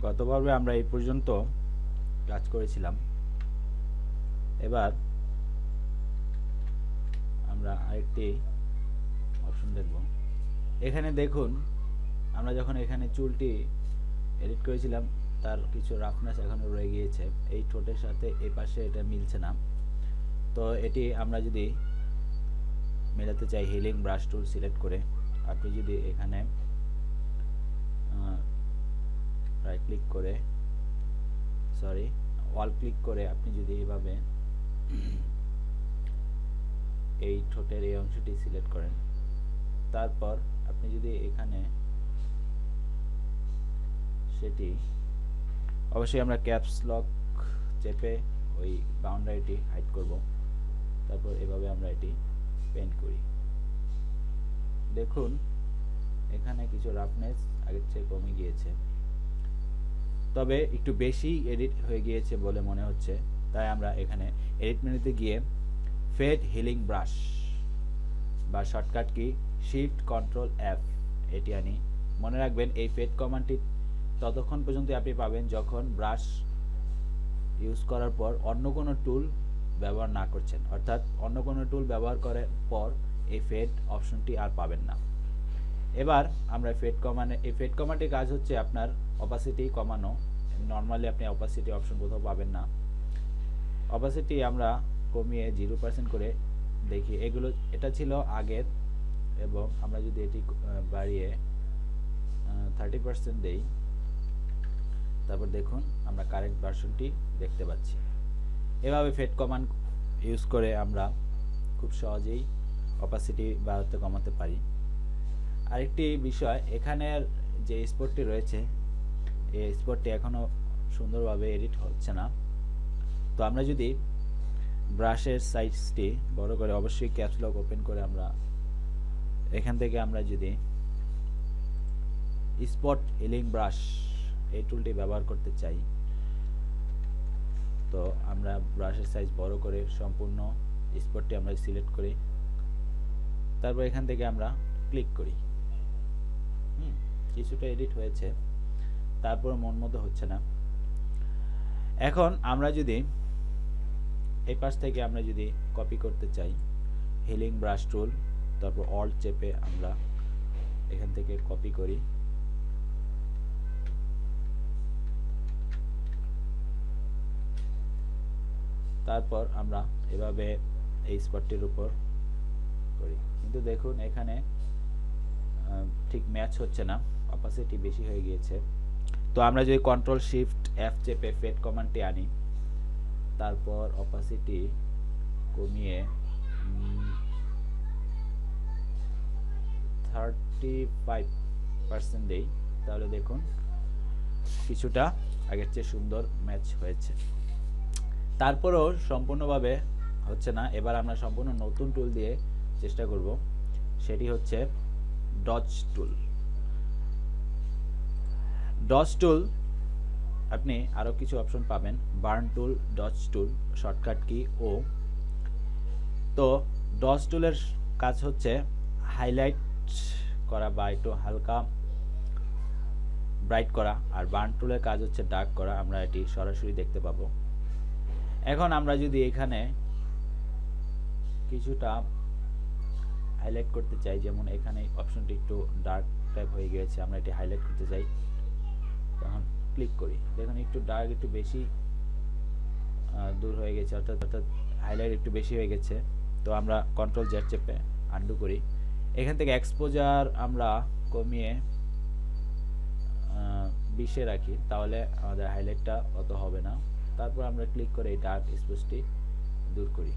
গত পর্বে আমরা এই পর্যন্ত কাজ করেছিলাম। এবার আমরা আরেকটি অপশন দেখব। এখানে দেখুন, আমরা যখন এখানে চুলটি এডিট করেছিলাম তার কিছু রাফনেস এখনও রয়ে গিয়েছে। এই ঠোঁটের সাথে এই পাশে এটা মিলছে না। তো এটি আমরা যদি মেলাতে চাই হিলিং ব্রাশ টুল সিলেক্ট করে, আপনি যদি এখানে রাইট ক্লিক করে ওয়াল ক্লিক করে আপনি যদি এভাবে এই ঠোঁটের এই অংশটি সিলেক্ট করেন, তারপর আপনি যদি এখানে সেটি অবশ্যই আমরা ক্যাপস লক চেপে ওই বাউন্ডারিটি হাইড করব। তারপর এভাবে আমরা এটি পেন্ট করি। দেখুন এখানে কিছু রাফনেস আগের চেয়ে কমে গিয়েছে, তবে একটু বেশি এডিট হয়ে গিয়েছে বলে মনে হচ্ছে। তাই আমরা এখানে এডিট মেনুতে গিয়ে ফেড হিলিং ব্রাশ বা shortcut key shift control F এটি আনি। মনে রাখবেন এই ফেড কমান্ডটি ততক্ষণ পর্যন্ত আপনি পাবেন যখন ব্রাশ ইউজ করার পর অন্য কোনো টুল ব্যবহার না করছেন, অর্থাৎ অন্য কোনো টুল ব্যবহার করার পর এই ফেড অপশনটি আর পাবেন না। এবার আমরা এই ফেড কমান্ডের কাজ হচ্ছে আপনার অপাসিটি কমানো। নর্মালি আপনি অপাসিটি অপশন কোথাও পাবেন না। অপাসিটি আমরা কমিয়ে 0% করে দেখি। এটা ছিল আগের, এবং আমরা যদি এটি বাড়িয়ে 30% দেই, তারপর দেখুন আমরা কারেন্ট ভার্সনটি দেখতে পাচ্ছি। এভাবে ফেড কমান্ড ইউজ করে আমরা খুব সহজেই অপাসিটি বাড়াতে কমাতে পারি। আরেকটি বিষয়, এখানের যে স্পটটি রয়েছে এই স্পটটি এখনও সুন্দরভাবে এডিট হচ্ছে না। তো আমরা যদি ব্রাশের সাইজটি বড় করে, অবশ্যই ক্যাপস লক ওপেন করে আমরা এখান থেকে আমরা যদি স্পট হিলিং ব্রাশ এই টুলটি ব্যবহার করতে চাই, তো আমরা ব্রাশের সাইজ বড় করে সম্পূর্ণ স্পটটি আমরা সিলেক্ট করি। তারপর এখান থেকে আমরা ক্লিক করি। কিছুটা এডিট হয়েছে, তারপর মন মতো হচ্ছে না। এখন আমরা যদি এই পাশ থেকে আমরা যদি কপি করতে চাই হিলিং ব্রাশ টুল, তারপর অল্ট চেপে আমরা এখান থেকে কপি করি। তারপর আমরা এভাবে এই স্পটটির উপর করি, কিন্তু দেখুন এখানে ঠিক ম্যাচ হচ্ছে না, অপাসিটি বেশি হয়ে গিয়েছে। তো আমরা যদি কন্ট্রোল শিফট এফ চেপে ফেড কমান্ডটি আনি, তারপর অপাসিটি কমিয়ে 35% দেই, তাহলে দেখুন কিছুটা আগের চেয়ে সুন্দর ম্যাচ হয়েছে। তারপরও সম্পূর্ণভাবে হচ্ছে না। এবার আমরা সম্পূর্ণ নতুন টুল দিয়ে চেষ্টা করব, সেটি হচ্ছে ডজ টুল। ডজ টুল আপনি আরও কিছু অপশন পাবেন, বার্ন টুল, ডজ টুল, শর্টকাট কি ও। তো ডজ টুলের কাজ হচ্ছে হাইলাইট করা বা একটু হালকা ব্রাইট করা, আর বার্ন টুলের কাজ হচ্ছে ডার্ক করা। আমরা এটি সরাসরি দেখতে পাবো। এখন আমরা যদি এখানে কিছুটা হাইলাইট করতে চাই, যেমন এখানে অপশনটি একটু ডার্ক টাইপ হয়ে গিয়েছে, আমরা এটি হাইলাইট করতে চাই, তখন ক্লিক করি। দেখুন একটু ডার্ক একটু বেশি দূর হয়ে গেছে, অর্থাৎ হাইলাইট একটু বেশি হয়ে গেছে। তো আমরা কন্ট্রোল জেড চেপে আনডু করি। এখান থেকে এক্সপোজার আমরা কমিয়ে 20-এ রাখি, তাহলে আমাদের হাইলাইটটা অত হবে না। তারপর আমরা ক্লিক করে এই ডার্ক স্পেসটি দূর করি।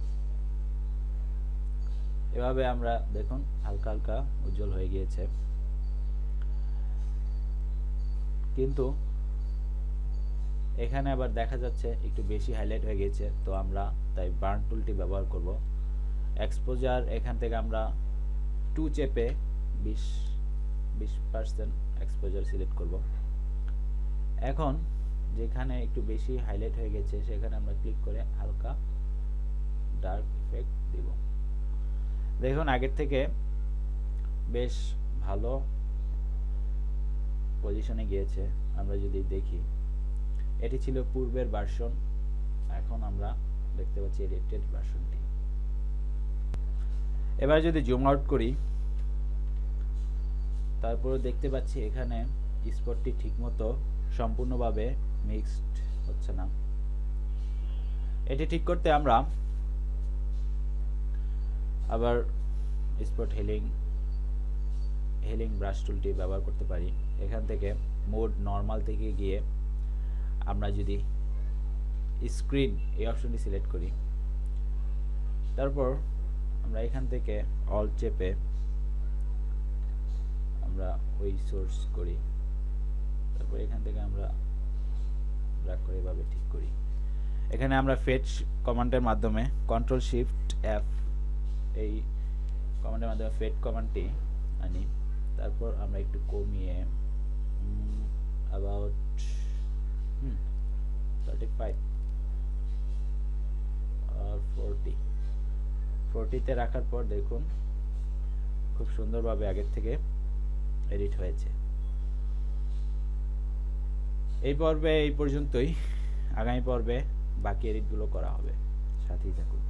এভাবে আমরা দেখুন হালকা হালকা উজ্জ্বল হয়ে গিয়েছে, কিন্তু এখানে আবার দেখা যাচ্ছে একটু বেশি হাইলাইট হয়ে গেছে। তো আমরা তাই বার্ন টুলটি ব্যবহার করব। এক্সপোজার এখান থেকে আমরা 2 চেপে 20% এক্সপোজার সিলেক্ট করব। এখন যেখানে একটু বেশি হাইলাইট হয়ে গেছে সেখানে আমরা ক্লিক করে হালকা ডার্ক ইফেক্ট দিব। দেখুন আগের থেকে বেশ ভালো পজিশনে গিয়েছে। আমরা যদি দেখি, এটি ছিল পূর্বের ভার্সন, এখন আমরা দেখতে পাচ্ছি এডিটেড ভার্সনটি। এবার যদি জুম আউট করি, তারপরে দেখতে পাচ্ছি এখানে স্পটটি ঠিকমতো সম্পূর্ণভাবে মিক্সড হচ্ছে না। এটি ঠিক করতে আমরা আবার স্পট হিলিং ব্রাশ টুলটি ব্যবহার করতে পারি। এখান থেকে মোড নর্মাল থেকে গিয়ে আমরা যদি স্ক্রিন এই অপশনটি সিলেক্ট করি, তারপর আমরা এখান থেকে অল চেপে আমরা ওই সোর্স করি, তারপর এখান থেকে আমরা ড্র্যাগ করে এভাবে ঠিক করি। এখানে আমরা ফেড কমান্ডের মাধ্যমে কন্ট্রোল শিফট এফ এই কমান্ডের মাধ্যমে ফেড কমান্ডটি আনি। তারপর আমরা একটু কমিয়ে অ্যাবাউট 35 আর 40 তে রাখার পর দেখুন খুব সুন্দরভাবে আগের থেকে এডিট হয়েছে। এই পর্বে এই পর্যন্তই। আগামী পর্বে বাকি এডিটগুলো করা হবে, সাথেই থাকুন।